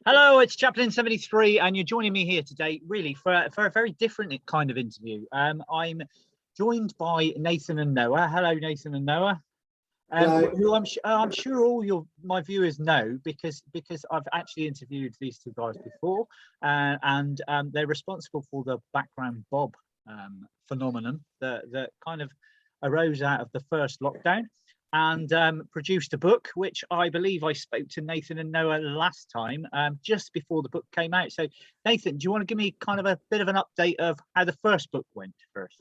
Hello, it's Chaplin73, and you're joining me here today, really, for a very different kind of interview. I'm joined by Nathan and Noah. Hello, Nathan and Noah. Who I'm sure all my viewers know because I've actually interviewed these two guys before, and they're responsible for the background Bob phenomenon that kind of arose out of the first lockdown, and produced a book, which I believe I spoke to Nathan and Noah last time, just before the book came out. So, Nathan, do you want to give me kind of a bit of an update of how the first book went first?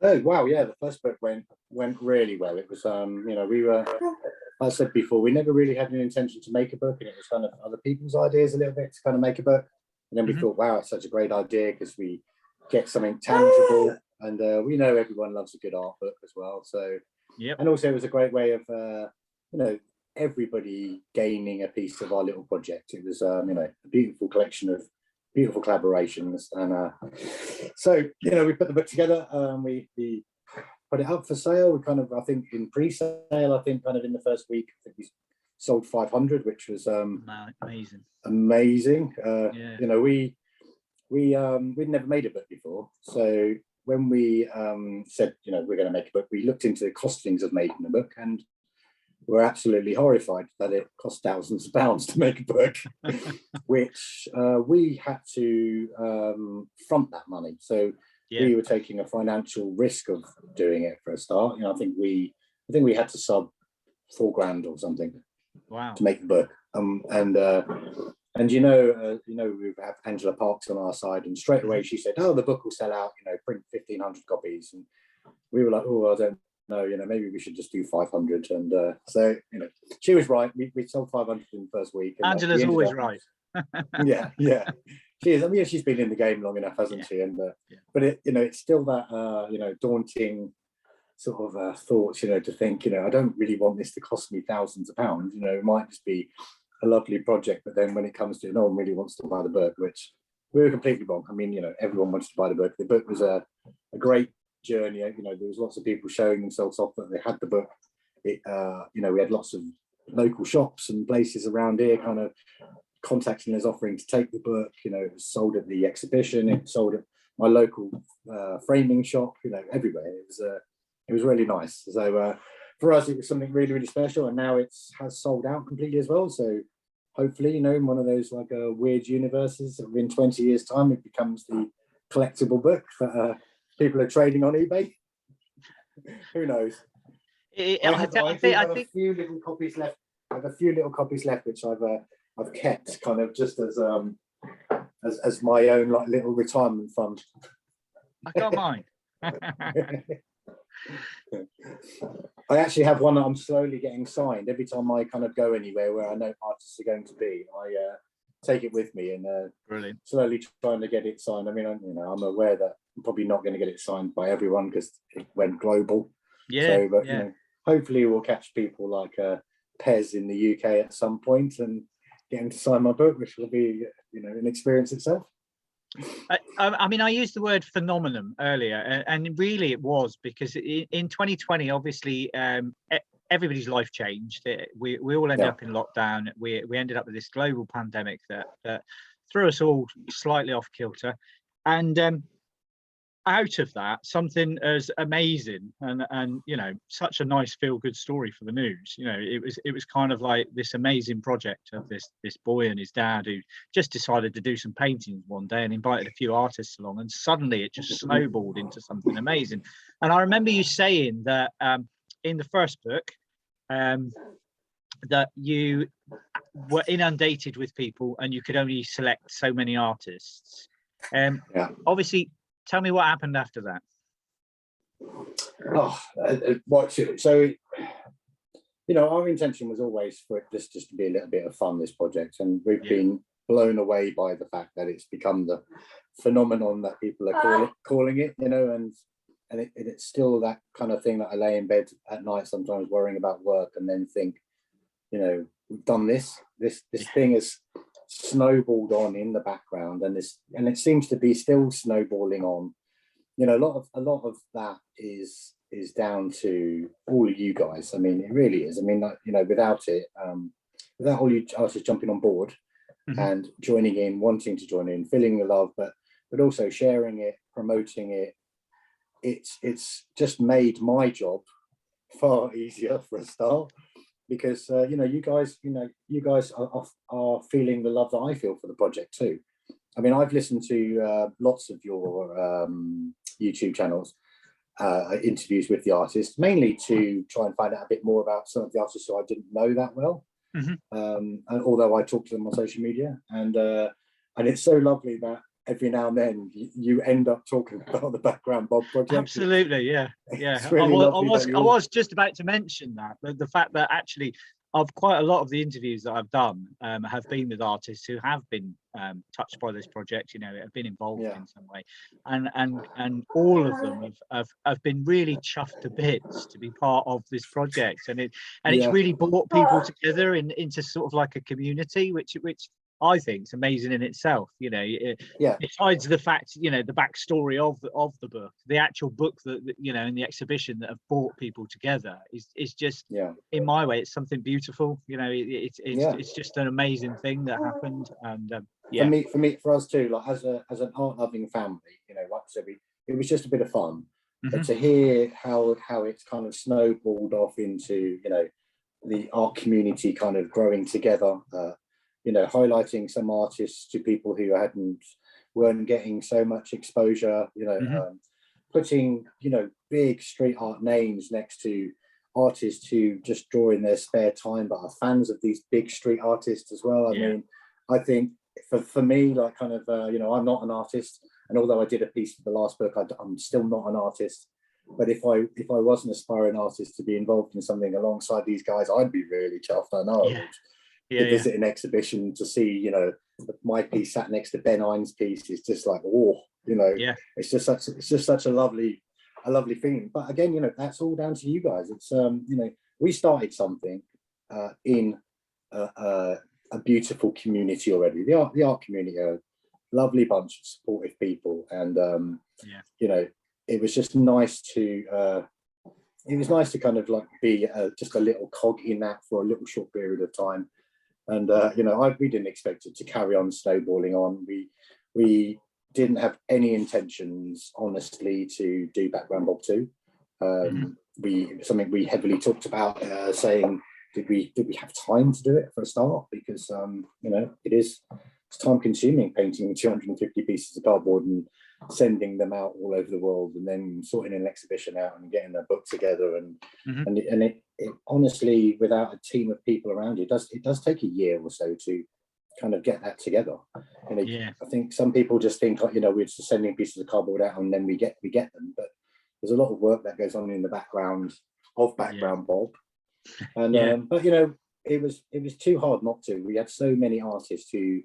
Oh wow, yeah, the first book went really well. It was we were, I said before, we never really had an intention to make a book, and it was kind of other people's ideas a little bit to kind of make a book. And then we thought, wow, it's such a great idea because we get something tangible, and we know everyone loves a good art book as well. So yeah, and also it was a great way of everybody gaining a piece of our little project. It was a beautiful collection of beautiful collaborations, and so we put the book together. We put it up for sale. We kind of, I think, in pre-sale, I think kind of in the first week, I think we sold 500, which was amazing. We'd never made a book before, so when we said we're going to make a book, we looked into the costings of making a book, and we're absolutely horrified that it cost thousands of pounds to make a book, which we had to front that money. So we were taking a financial risk of doing it for a start. I think we had to sub $4,000 or something. Wow. To make the book. We have Angela Parks on our side, and straight away she said, "Oh, the book will sell out. Print 1,500 copies." And we were like, "Oh, I don't know. Maybe we should just do 500." And so she was right. We sold 500 in the first week. And, Angela's always right. yeah. She is. I mean, she's been in the game long enough, hasn't she? And but it's still that daunting sort of thoughts, to think, I don't really want this to cost me thousands of pounds. It might just be a lovely project, but then when it comes to no one really wants to buy the book, which we were completely wrong. I mean, everyone wants to buy the book. The book was a great journey. There was lots of people showing themselves off that they had the book. We had lots of local shops and places around here kind of contacting us, offering to take the book. It was sold at the exhibition. It sold at my local framing shop. Everywhere. It was really nice. So for us, it was something really, really special, and now it has sold out completely as well. So hopefully, in one of those like weird universes, in 20 years' time, it becomes the collectible book that people are trading on eBay. Who knows? I have a few little copies left. I have a few little copies left, which I've kept kind of just as my own like little retirement fund. I don't mind. I actually have one that I'm slowly getting signed. Every time I kind of go anywhere where I know artists are going to be, I take it with me and slowly trying to get it signed. I mean, I'm aware that I'm probably not going to get it signed by everyone because it went global. Hopefully we'll catch people like Pez in the UK at some point and get him to sign my book, which will be an experience itself. I mean, I used the word phenomenon earlier, and really it was because in 2020, obviously, everybody's life changed. We all ended up in lockdown. We ended up with this global pandemic that threw us all slightly off kilter, and out of that, something as amazing and such a nice feel-good story for the news. It was kind of like this amazing project of this boy and his dad who just decided to do some paintings one day and invited a few artists along, and suddenly it just snowballed into something amazing. And I remember you saying that in the first book that you were inundated with people and you could only select so many artists. Obviously, tell me what happened after that. So, our intention was always for it just to be a little bit of fun, this project, and we've been blown away by the fact that it's become the phenomenon that people are calling it, and it's still that kind of thing that I lay in bed at night sometimes worrying about work and then think, we've done this thing has snowballed on in the background, and it seems to be still snowballing on. A lot of that is down to all of you guys. I mean, it really is. I mean, without it, without all you artists jumping on board and joining in, wanting to join in, feeling the love, but also sharing it, promoting it, it's just made my job far easier for a start, because you guys are feeling the love that I feel for the project too. I mean, I've listened to lots of your YouTube channels, interviews with the artists, mainly to try and find out a bit more about some of the artists who I didn't know that well. And although I talk to them on social media, and it's so lovely that every now and then you end up talking about the Background Bob project. Absolutely, yeah. Really I was just about to mention that the fact that actually of quite a lot of the interviews that I've done have been with artists who have been touched by this project, have been involved in some way, and all of them have been really chuffed to bits to be part of this project, and it's really brought people together into sort of like a community, which I think is amazing in itself. Besides the fact, the backstory of the book, the actual book that in the exhibition that have brought people together is just, in my way, it's something beautiful. It's just an amazing thing that happened, and for us too, like as an art loving family, like I said, it was just a bit of fun. But to hear how it's kind of snowballed off into the art community kind of growing together. Highlighting some artists to people who weren't getting so much exposure, putting, big street art names next to artists who just draw in their spare time, but are fans of these big street artists as well. I mean, I think for me, like kind of, I'm not an artist. And although I did a piece for the last book, I'm still not an artist. But if I was an aspiring artist to be involved in something alongside these guys, I'd be really chuffed. I know. To visit an exhibition, to see my piece sat next to Ben Ine's piece is just like, it's just such a lovely feeling. But again, that's all down to you guys. It's we started something in a beautiful community already. The art community are a lovely bunch of supportive people, and it was just nice to kind of like be just a little cog in that for a little short period of time. And we didn't expect it to carry on snowballing on. We didn't have any intentions, honestly, to do Background Bob 2. Something we heavily talked about, saying, did we have time to do it for a start? Because it's time consuming painting 250 pieces of cardboard and sending them out all over the world, and then sorting an exhibition out and getting a book together, and it honestly, without a team of people around you, it does take a year or so to kind of get that together. I think some people just think we're just sending pieces of cardboard out and then we get them, but there's a lot of work that goes on in the background of Background Bob, and but it was too hard not to. We had so many artists who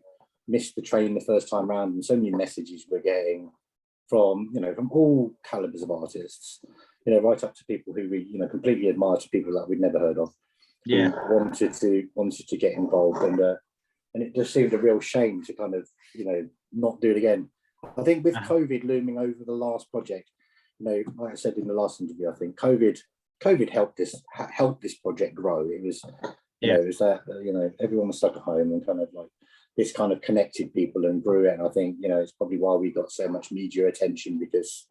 missed the train the first time round, and so many messages we're getting from all calibers of artists, right up to people who we completely admire, to people that we'd never heard of, who wanted to get involved, and it just seemed a real shame to kind of not do it again. I think with COVID looming over the last project, like I said in the last interview, I think COVID helped this project grow. It was it was that everyone was stuck at home, and kind of like this kind of connected people and grew it. And I think, it's probably why we got so much media attention, because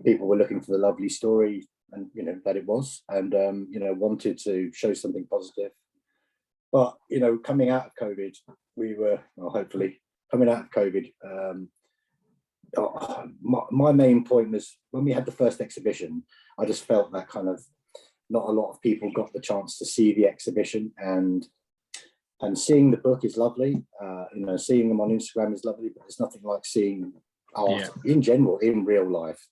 people were looking for the lovely story, and, that it was, and, wanted to show something positive. But, coming out of COVID, we were, hopefully, coming out of COVID, my main point was when we had the first exhibition, I just felt that kind of not a lot of people got the chance to see the exhibition, and seeing the book is lovely. Seeing them on Instagram is lovely, but it's nothing like seeing art in general in real life.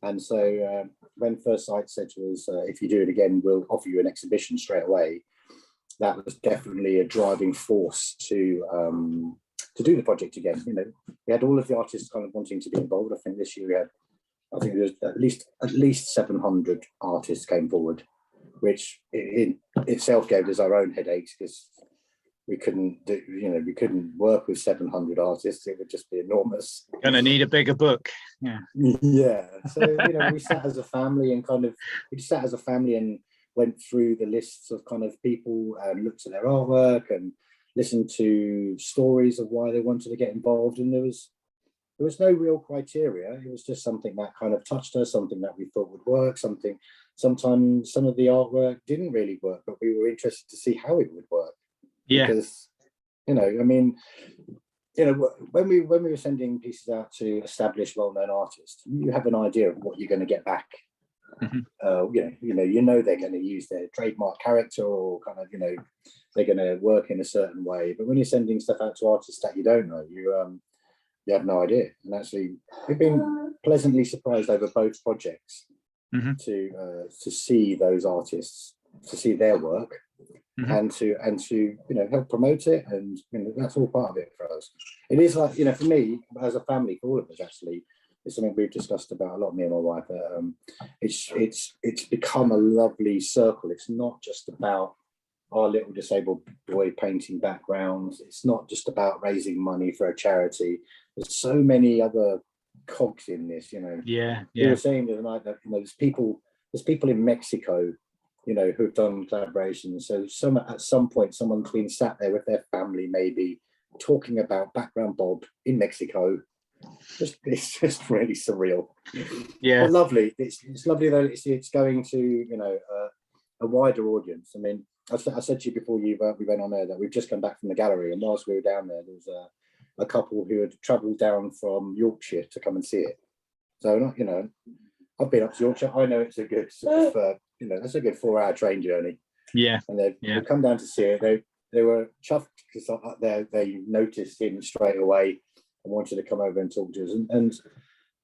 And so when Firstsite said to us, if you do it again, we'll offer you an exhibition straight away, that was definitely a driving force to do the project again. We had all of the artists kind of wanting to be involved. I think this year there was at least 700 artists came forward, which in itself gave us our own headaches, because we couldn't work with 700 artists. It would just be enormous. Gonna need a bigger book. So we sat as a family and went through the lists of kind of people and looked at their artwork and listened to stories of why they wanted to get involved. And there was no real criteria. It was just something that kind of touched us, something that we thought would work, sometimes some of the artwork didn't really work, but we were interested to see how it would work. Yeah. Because, you know, I mean, you know, when we were sending pieces out to established, well-known artists, you have an idea of what you're going to get back. You know they're going to use their trademark character, or kind of, you know, they're going to work in a certain way. But when you're sending stuff out to artists that you don't know, you have no idea. And actually, we've been pleasantly surprised over both projects to see those artists, to see their work, and to you know, help promote it. And, you know, that's all part of it for us. It is like, you know, for me as a family, for all of us actually, it's something we've discussed about a lot, me and my wife. It's become a lovely circle. It's not just about our little disabled boy painting backgrounds. It's not just about raising money for a charity. There's so many other cogs in this, you know. Yeah. We were saying the other night that, you know, there's people in Mexico, you know, who've done collaborations. So at some point, someone's been sat there with their family, maybe talking about Background Bob in Mexico. It's just really surreal. Yeah, but lovely. It's lovely though. It's going to, you know, a wider audience. I mean, I said to you before we went on there that we've just come back from the gallery, and whilst we were down there was a couple who had travelled down from Yorkshire to come and see it. So, you know, I've been up to Yorkshire. I know it's a good sort of, you know, that's a good 4-hour train journey. Yeah, and they've come down to see it. They were chuffed because they noticed him straight away and wanted to come over and talk to us, and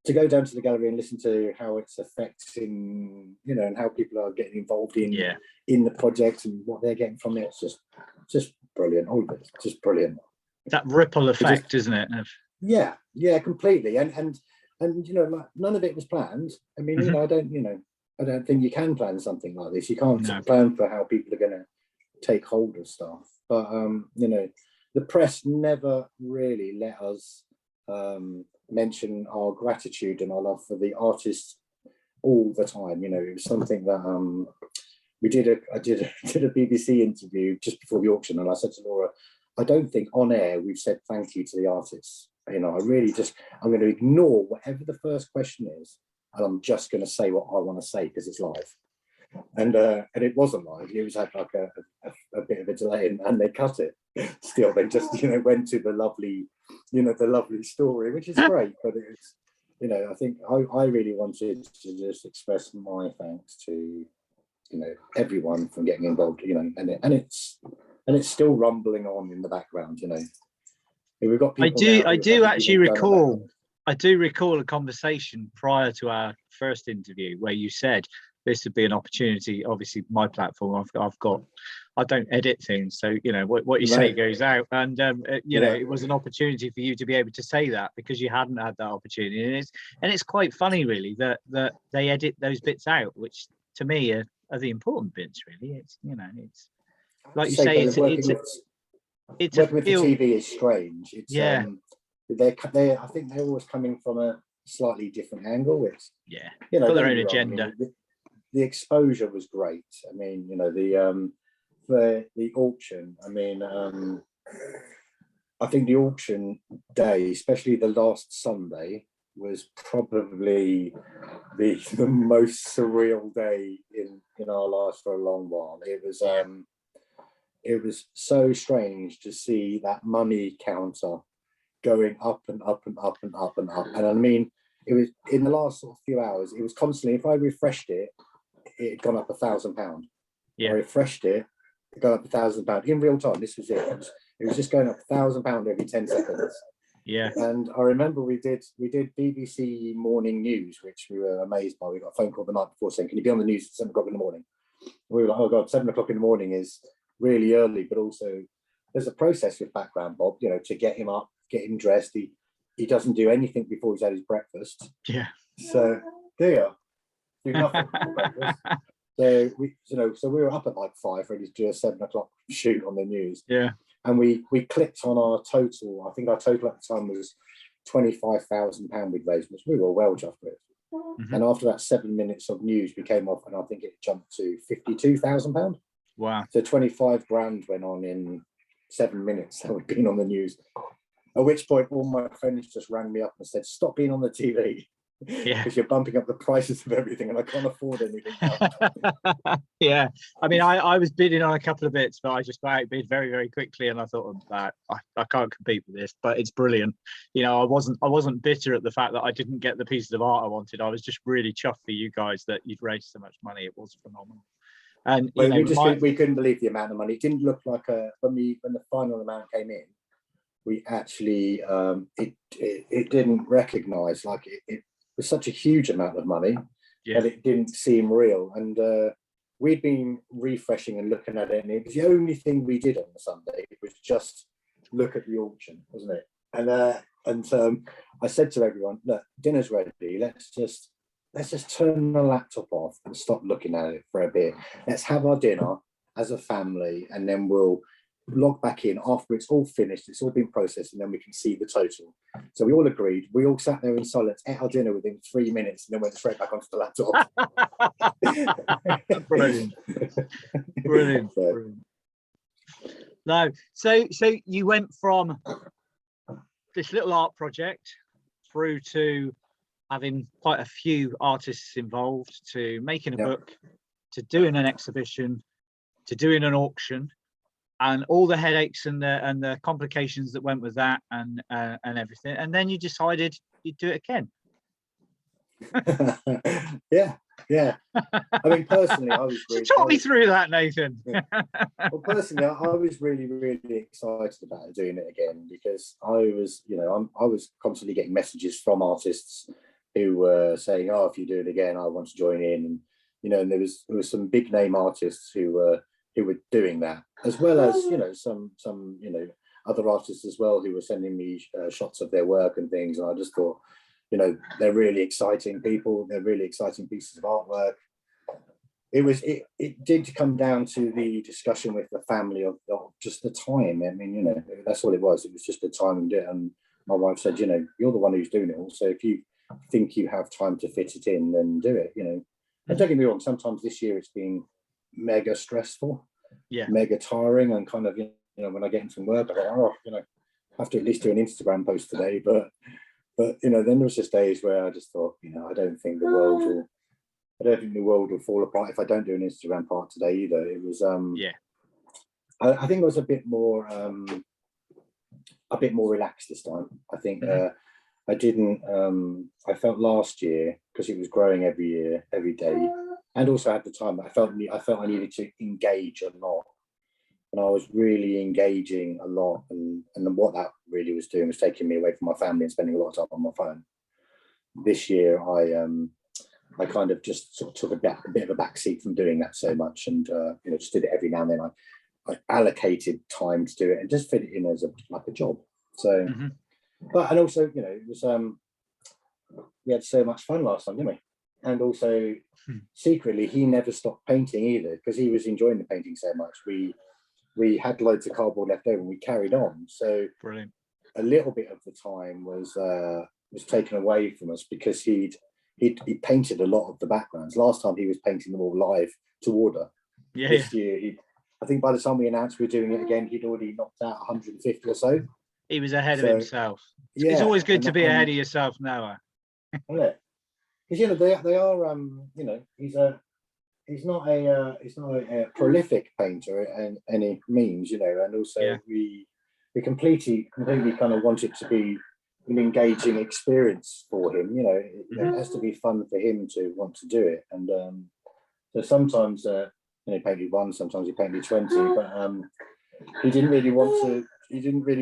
to go down to the gallery and listen to how it's affecting, you know, and how people are getting involved in the project and what they're getting from it. It's just brilliant. All of it, just brilliant. That ripple effect, isn't it? Yeah, completely. And you know, like, none of it was planned. I mean, you know, I don't think you can plan something like this. You can't plan for how people are going to take hold of stuff. But you know, the press never really let us mention our gratitude and our love for the artists all the time. You know, it was something that I did a BBC interview just before the auction, and I said to Laura, I don't think on air we've said thank you to the artists. You know, I'm going to ignore whatever the first question is, and I'm just going to say what I want to say because it's live. And it wasn't live. It was had like a bit of a delay, and they cut it. Still, they just, you know, went to the lovely story, which is great. But it's, you know, I think I really wanted to just express my thanks to, you know, everyone from getting involved. You know, and it's still rumbling on in the background. You know, we've got people. I do actually recall. I do recall a conversation prior to our first interview where you said this would be an opportunity. Obviously, my platform, I don't edit things, so you know what you say goes out, and you know, it was an opportunity for you to be able to say that because you hadn't had that opportunity, and it's quite funny, really, that they edit those bits out, which to me are the important bits. Really, it's, you know, it's like you say, it's working with the TV is strange. It's they I think they're always coming from a slightly different angle. It's you know, got their own agenda. I mean, the exposure was great. I mean, you know, the auction. I mean, I think the auction day, especially the last Sunday, was probably the most surreal day in our lives for a long while. It was so strange to see that money counter going up and up and up and up and up. And I mean, it was in the last sort of few hours, it was constantly, if I refreshed it, it had gone up £1,000. I refreshed it, it got up £1,000 in real time. This was it. It was just going up £1,000 every 10 seconds. Yeah. And I remember we did BBC morning news, which we were amazed by. We got a phone call the night before saying, "Can you be on the news at 7 o'clock in the morning?" We were like, "Oh God, 7 o'clock in the morning is really early," but also there's a process with Background Bob, you know, to get him up, get him dressed. He doesn't do anything before he's had his breakfast. Yeah. So do nothing for breakfast. So we were up at like 5 ready to do a 7 o'clock shoot on the news. Yeah. And we clicked on our total. I think our total at the time was £25,000 we'd raised, which we were well chuffed with. And after that 7 minutes of news, we came off, and I think it jumped to £52,000. Wow. So 25 grand went on in 7 minutes that we'd been on the news. At which point, all my friends just rang me up and said, "Stop being on the TV. Yeah. Because you're bumping up the prices of everything, and I can't afford anything else." Yeah. I mean, I was bidding on a couple of bits, but I just outbid very, very quickly, and I thought, I can't compete with this, but it's brilliant. You know, I wasn't bitter at the fact that I didn't get the pieces of art I wanted. I was just really chuffed for you guys that you'd raised so much money. It was phenomenal. And well, we couldn't believe the amount of money. It didn't look like when the final amount came in, we actually it didn't recognize, like it was such a huge amount of money that it didn't seem real. And we'd been refreshing and looking at it, and it was the only thing we did on the Sunday. It was just look at the auction, wasn't it? And I said to everyone, "Look, dinner's ready. Let's just turn the laptop off and stop looking at it for a bit. Let's have our dinner as a family, and then we'll log back in after it's all finished, it's all been processed, and then we can see the total." So we all agreed. We all sat there in silence, ate our dinner within 3 minutes, and then went straight back onto the laptop. Brilliant. Brilliant. Brilliant. No, so you went from this little art project through to having quite a few artists involved, to making a book, to doing an exhibition, to doing an auction, and all the headaches and the complications that went with that, and everything. And then you decided you'd do it again. Yeah. I mean, personally, I was really, talk me through that, Nathan. Well, personally, I was really, really excited about doing it again, because I was constantly getting messages from artists who were saying, "Oh, if you do it again, I want to join in." And and there was some big name artists who were doing that, as well as some other artists as well, who were sending me shots of their work and things. And I just thought, they're really exciting people. They're really exciting pieces of artwork. It did come down to the discussion with the family of just the time. I mean, that's all it was. It was just the time and it. And my wife said, "You're the one who's doing it all. So if you think you have time to fit it in, then do it." And don't get me wrong, sometimes this year it's been mega stressful, mega tiring, and kind of, when I get into work, I go, I have to at least do an Instagram post today. But then there was just days where I just thought, I don't think the world will fall apart if I don't do an Instagram part today either. It was I think I was a bit more relaxed this time. I think I didn't I felt last year, because it was growing every year, every day, and also at the time I felt I needed to engage a lot, and I was really engaging a lot, and what that really was doing was taking me away from my family and spending a lot of time on my phone. This year I kind of just sort of took a bit of a backseat from doing that so much, and just did it every now and then. I allocated time to do it and just fit it in as a job. So but, and also, it was we had so much fun last time, didn't we? And also secretly, he never stopped painting either, because he was enjoying the painting so much. We had loads of cardboard left over, and we carried on. So brilliant. A little bit of the time was taken away from us, because he painted a lot of the backgrounds. Last time he was painting them all live to order. This year, I think by the time we announced we were doing it again, he'd already knocked out 150 or so. He was ahead of himself. It's always good to be ahead of yourself, Noah. Because they are he's not a prolific painter in any means, and also we completely kind of want it to be an engaging experience for him. It has to be fun for him to want to do it. And so sometimes he painted one, sometimes he painted 20, but he didn't really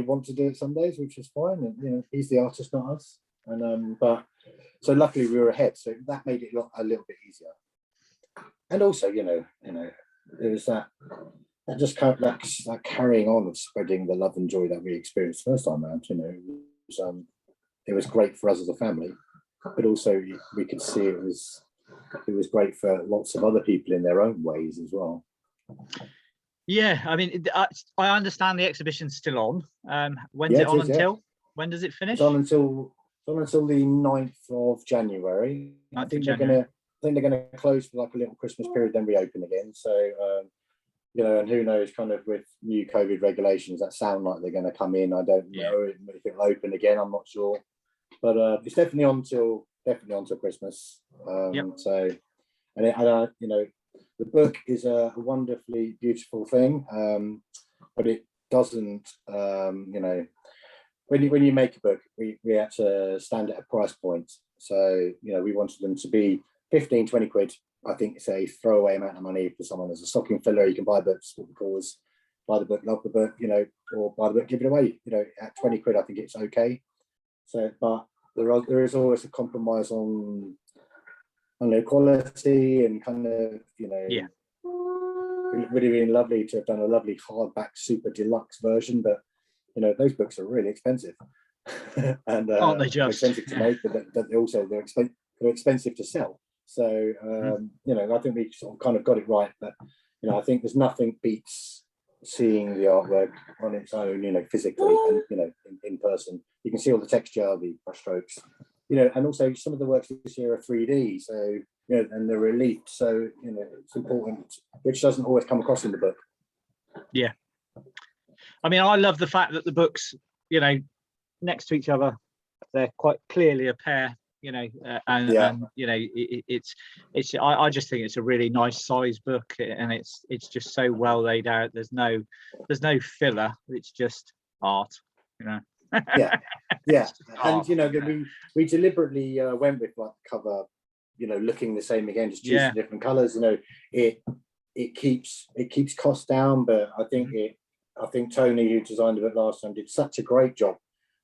want to do it some days, which is fine. And he's the artist, not us. And but so luckily we were ahead, so that made it a little bit easier. And also, there was that just kind of that carrying on of spreading the love and joy that we experienced first time around. It was great for us as a family, but also we could see it was great for lots of other people in their own ways as well. Yeah, I mean, I understand the exhibition's still on. When's it on until? When does it finish? It's on until on until the 9th of January. I think they're gonna close for like a little Christmas period, then reopen again. So you know, and who knows, kind of with new COVID regulations that sound like they're going to come in. I don't know if it'll open again. I'm not sure, but it's definitely on till Christmas. So, and you know, the book is a wonderfully beautiful thing, but it doesn't, you know, when you make a book, we have to stand at a price point. So, you know, we wanted them to be 15, 20 quid. I think it's a throwaway amount of money for someone as a stocking filler. You can buy books, what we call is buy the book, love the book, you know, or buy the book, give it away. You know, at 20 quid, I think it's okay. So, but there is always a compromise on quality and kind of, you know, it would have been lovely to have done a lovely hardback super deluxe version, but you know, those books are really expensive. And aren't they just expensive to make, but they're expensive to sell. So you know, I think we sort of kind of got it right, but you know, I think there's nothing beats seeing the artwork on its own, you know, physically and you know, in person. You can see all the texture, the brushstrokes, you know, and also some of the works this year are 3D, so you know, and they're relief, so you know, it's important, which doesn't always come across in the book. Yeah, I mean, I love the fact that the books, you know, next to each other, they're quite clearly a pair. You know, and you know, it's I just think it's a really nice size book, and it's just so well laid out. There's no filler. It's just art, you know. And art, you know, we deliberately went with like cover, you know, looking the same again, just choosing different colors. You know, it keeps costs down, but I think Tony, who designed it last time, did such a great job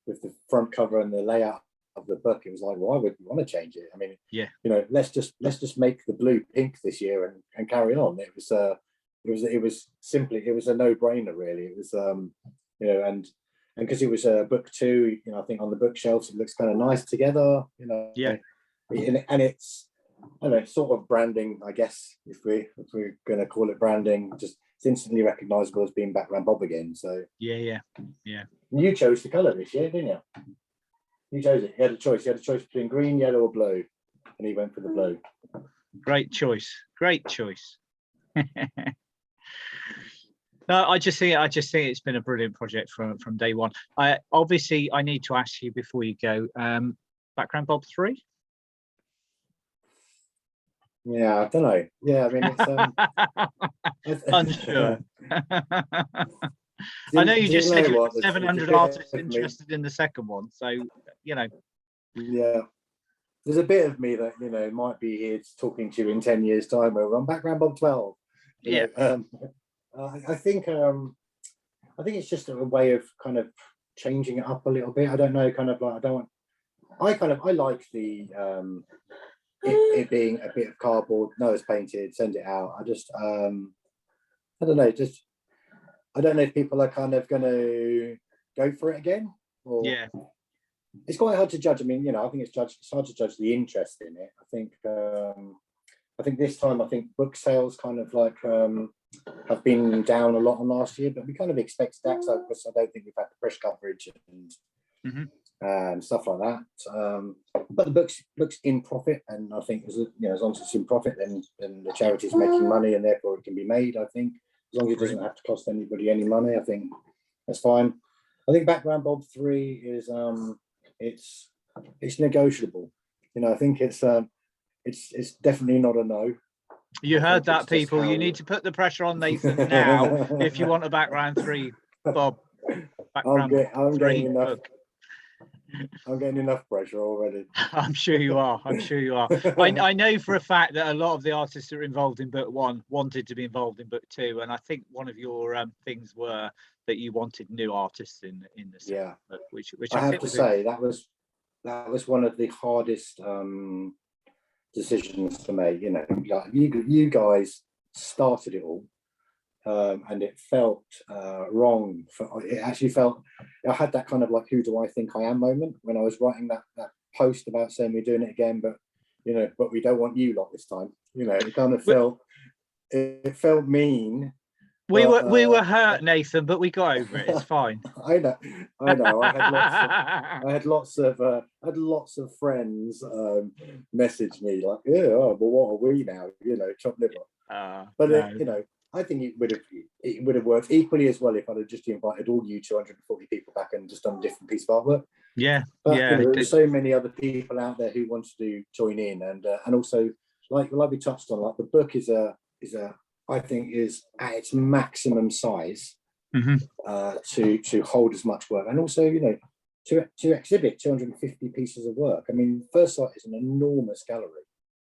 with the front cover and the layout of the book. It was like, why would we want to change it? I mean, you know, let's just make the blue pink this year and carry on. It was a no-brainer, really. It was you know, and because it was a book too, you know, I think on the bookshelves it looks kind of nice together, you know. And it's, I don't know, sort of branding, I guess, if we're going to call it branding. Just it's instantly recognizable as being Background Bob again. So yeah. You chose the color this year, didn't you? You chose it. You had a choice. You had a choice between green, yellow, or blue, and he went for the blue. Great choice. No, I just think it's been a brilliant project from day one. I need to ask you before you go. Background Bob 3. Yeah, I don't know. Yeah, I mean, it's unsure. I know you just said you had 700 artists interested in the second one, so you know. Yeah, there's a bit of me that, you know, might be here talking to you in 10 years' time over on Background Bob 12. I think it's just a way of kind of changing it up a little bit. I don't know, kind of like I like the it being a bit of cardboard, no, it's painted, send it out. I just I don't know, I don't know if people are kind of going to go for it again, or it's quite hard to judge. I mean, you know, I think it's hard to judge the interest in it. I think this time, I think book sales kind of like have been down a lot on last year, but we kind of expect that, because I don't think we've had the press coverage and stuff like that. But the book's in profit, and I think, you know, as long as it's in profit, then the charity's making money, and therefore it can be made. I think as long as it doesn't have to cost anybody any money, I think that's fine. I think Background Bob 3 is it's negotiable. You know, I think it's definitely not a no. You heard that, people. You need to put the pressure on Nathan now if you want a Background 3 Bob. I'm getting enough. I'm getting enough pressure already. I'm sure you are. I know for a fact that a lot of the artists that are involved in book 1 wanted to be involved in book 2, and I think one of your things were that you wanted new artists in the second book, which I have to say that was one of the hardest decisions to make. You know, like you guys started it all. And it felt wrong. It actually felt, I had that kind of like, who do I think I am moment when I was writing that post about saying we're doing it again, but you know, but we don't want you lot this time. You know, it kind of felt, it felt mean, We were hurt, Nathan, but we got over it. It's fine. I know. I had lots of friends message me like, yeah, oh, well, what are we now? Chopped liver. But no. I think it would have worked equally as well if I'd have just invited all you 240 people back and just done a different piece of artwork. Yeah, but there's so many other people out there who want to join in, and also like we touched on, like the book is I think is at its maximum size to hold as much work, and also to exhibit 250 pieces of work. I mean, Firstsite is an enormous gallery.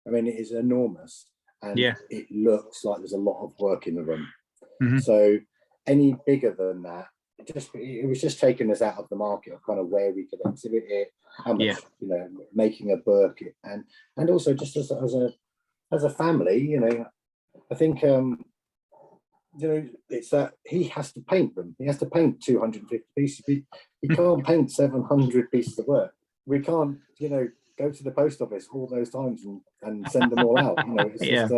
I mean, it is enormous, and it looks like there's a lot of work in the room. So any bigger than that, it was just taking us out of the market of kind of where we could exhibit it, how much making a book, and also just as a family, I think it's that he has to paint them. He has to paint 250 pieces. He can't paint 700 pieces of work. We can't go to the post office all those times and send them all out. It's just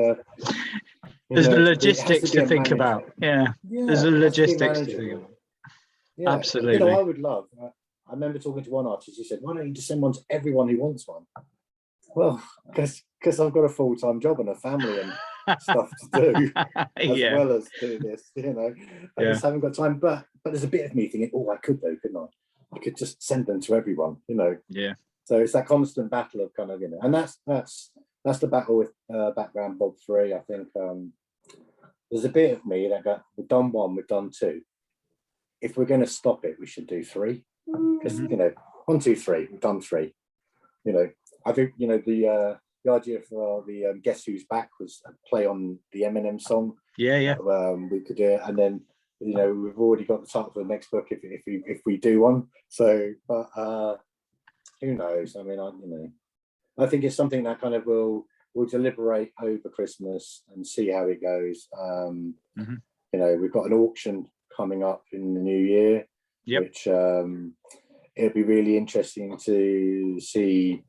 there's the logistics to think about. There's the logistics to think about. Absolutely. I would love. I remember talking to one artist. He said, "Why don't you just send one to everyone who wants one?" Well, because I've got a full-time job and a family and stuff to do, as well as do this. I just haven't got time. But there's a bit of me thinking, "Oh, I could though, couldn't I? I could just send them to everyone." Yeah. So it's that constant battle of kind of and that's the battle with Background Bob 3. I think there's a bit of me that we've done 1, we've done 2. If we're going to stop it, we should do 3. Because 1, 2, 3, we've done 3. I think the idea for the Guess Who's Back was a play on the Eminem song. Yeah. We could do it, and then we've already got the title for the next book if we do one. So, but who knows? I mean, I think it's something that kind of will deliberate over Christmas and see how it goes. We've got an auction coming up in the new year, which it'll be really interesting to see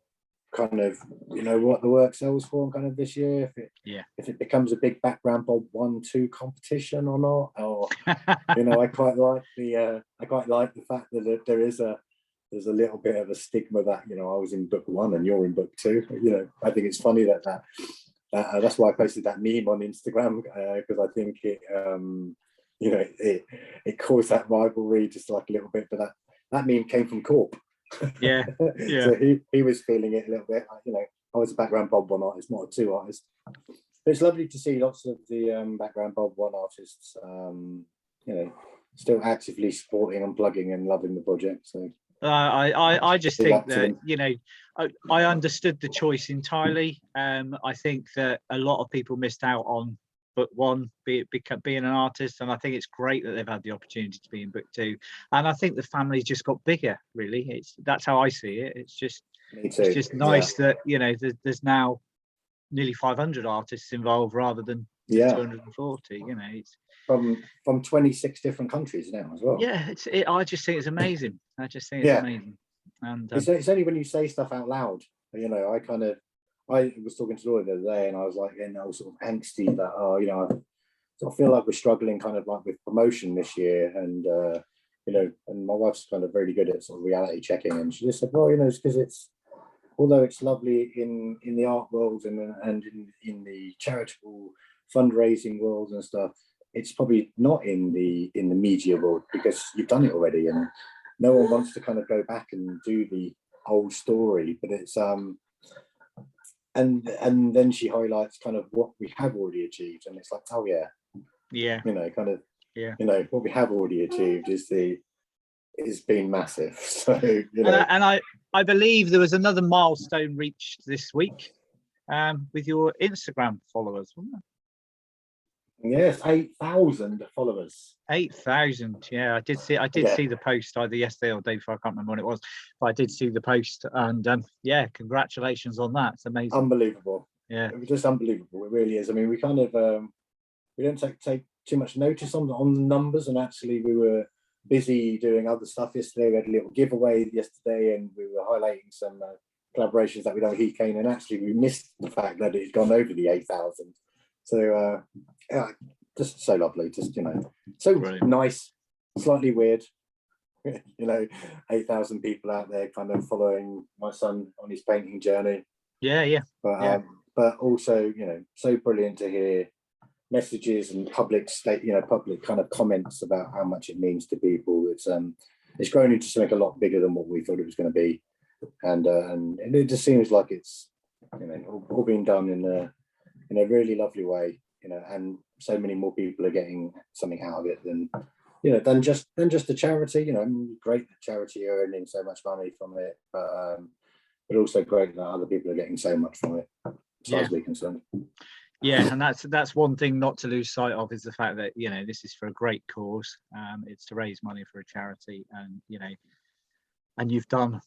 kind of what the work sells for kind of this year, if it becomes a big Background Bob 1-2 competition or not, or I quite like the fact that there's a little bit of a stigma that I was in book 1 and you're in book 2. I think it's funny that's why I posted that meme on Instagram, because I think it caused that rivalry just like a little bit, but that meme came from Corp. So he was feeling it a little bit. I was a Background Bob 1 artist, not a 2 artist. But it's lovely to see lots of the Background Bob 1 artists, still actively supporting and plugging and loving the project. So I just think that I understood the choice entirely. I think that a lot of people missed out on book 1 being an artist, and I think it's great that they've had the opportunity to be in book 2, and I think the family's just got bigger. Really, that's how I see it. It's just nice that there's now nearly 500 artists involved rather than 240. It's from 26 different countries now as well. I just think it's amazing. Amazing. And it's only when you say stuff out loud, I was talking to Laura the other day, and I was like, sort of angsty that I feel like we're struggling kind of like with promotion this year, and and my wife's kind of really good at sort of reality checking, and she just said, well, it's because although it's lovely in the art world and in the charitable fundraising world and stuff, it's probably not in the media world, because you've done it already, and no one wants to kind of go back and do the old story. But it's and then she highlights kind of what we have already achieved, and it's like, oh what we have already achieved is been massive. So and I believe there was another milestone reached this week with your Instagram followers, wasn't there? Yes, 8,000 followers. 8,000, I did see the post either yesterday or day before. I can't remember when it was, but I did see the post, and congratulations on that. It's amazing. Unbelievable. It was just unbelievable. It really is. I mean, we kind of we don't take too much notice on the numbers, and actually we were busy doing other stuff yesterday. We had a little giveaway yesterday, and we were highlighting some collaborations that we done with Heath Kane, and actually we missed the fact that it's gone over the 8,000. So just so lovely, just, you know, so Brilliant. nice, slightly weird. You know, 8,000 people out there kind of following my son on his painting journey. Yeah. But also, you know, so brilliant to hear messages and public kind of comments about how much it means to people. It's grown into something a lot bigger than what we thought it was going to be, and it just seems like it's, you know, all being done in a really lovely way, you know, and so many more people are getting something out of it than, you know, than just the charity. You know, I mean, great that charity are earning so much money from it, but also great that other people are getting so much from it, as far as we're concerned. Yeah, and that's one thing not to lose sight of, is the fact that, you know, this is for a great cause. It's to raise money for a charity, and, you know, and you've done,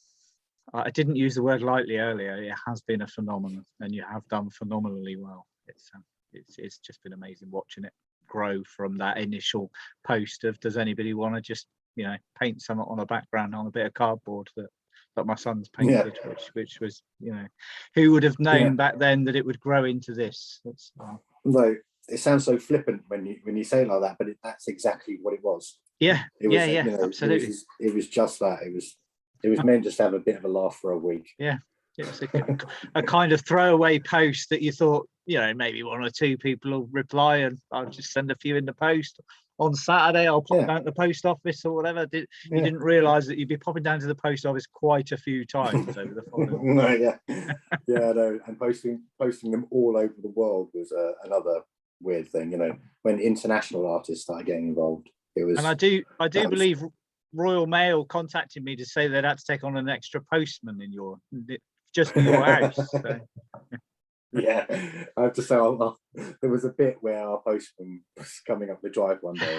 I didn't use the word lightly earlier, it has been a phenomenon, and you have done phenomenally well. It's just been amazing watching it grow from that initial post of, does anybody want to just, you know, paint something on a background on a bit of cardboard that my son's painted, which was, you know, who would have known back then that it would grow into this? No, it sounds so flippant when you say it like that, but that's exactly what it was. Yeah, it was, you know, absolutely. It was just that. It was meant just to have a bit of a laugh for a week. Yeah, it was a kind of throwaway post that you thought, you know, maybe one or two people will reply, and I'll just send a few in the post. On Saturday, I'll pop down to the post office or whatever. You didn't realise that you'd be popping down to the post office quite a few times over the following. No, no, and posting them all over the world was another weird thing. You know, when international artists started getting involved, it was. And I do believe Royal Mail contacted me to say they'd had to take on an extra postman in just for your house. So. Yeah, I have to say, there was a bit where our postman was coming up the drive one day,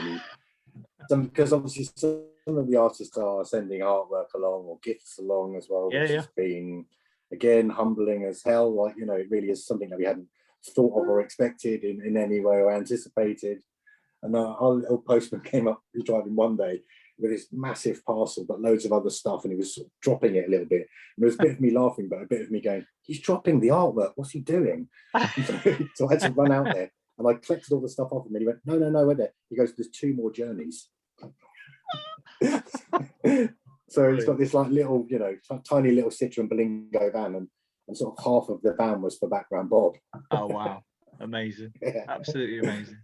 and because obviously some of the artists are sending artwork along or gifts along as well, which has been, again, humbling as hell. Like, you know, it really is something that we hadn't thought of or expected in any way or anticipated. And our little postman came up, he was driving one day with this massive parcel, but loads of other stuff, and he was sort of dropping it a little bit. And there was a bit of me laughing, but a bit of me going, he's dropping the artwork, what's he doing? So I had to run out there, and I collected all the stuff off him, and he went, no, wait there. He goes, there's 2 more journeys. So he's got this like little, you know, tiny little Citroen Berlingo van, and sort of half of the van was for Background Bob. Oh, wow. Amazing. Absolutely amazing.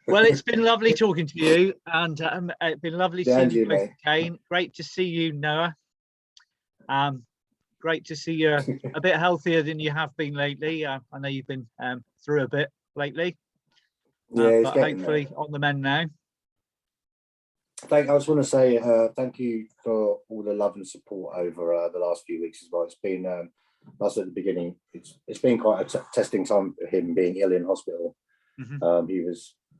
Well, it's been lovely talking to you, and it's been lovely seeing you both again. Great to see you, Noah. Great to see you a bit healthier than you have been lately. I know you've been through a bit lately, but hopefully on the mend now. I just want to say thank you for all the love and support over the last few weeks as well. It's been, as at the beginning, it's been quite a testing time for him, being ill in hospital. Mm-hmm.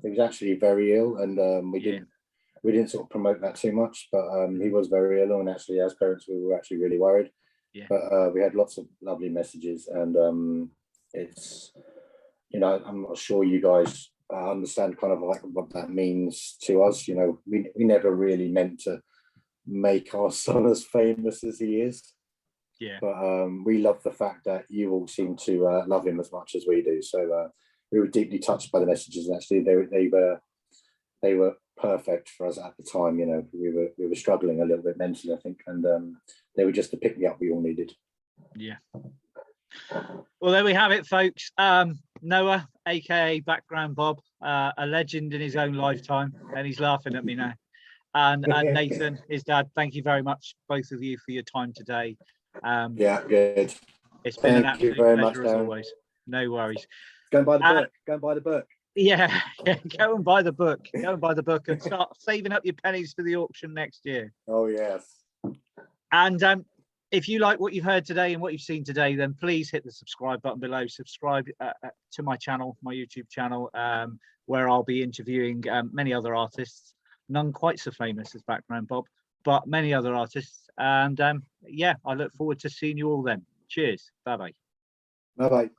He was actually very ill, and we didn't sort of promote that too much, but he was very ill, and actually as parents we were actually really worried. But we had lots of lovely messages, and it's, you know, I'm not sure you guys understand kind of like what that means to us. You know, we never really meant to make our son as famous as he is. But we love the fact that you all seem to love him as much as we do. So we were deeply touched by the messages, and actually they were perfect for us at the time. You know, we were struggling a little bit mentally, I think, and they were just the pick me up we all needed. Yeah. Well, there we have it, folks. Noah, aka Background Bob, a legend in his own lifetime, and he's laughing at me now. And Nathan, his dad, thank you very much, both of you, for your time today. Good. It's been an absolute pleasure as always. No worries. Go and buy the book. Go and buy the book. Yeah, go and buy the book. Go and buy the book and start saving up your pennies for the auction next year. Oh, yes. And if you like what you've heard today and what you've seen today, then please hit the subscribe button below. Subscribe to my channel, my YouTube channel, where I'll be interviewing many other artists, none quite so famous as Background Bob, but many other artists. And yeah, I look forward to seeing you all then. Cheers. Bye-bye. Bye-bye.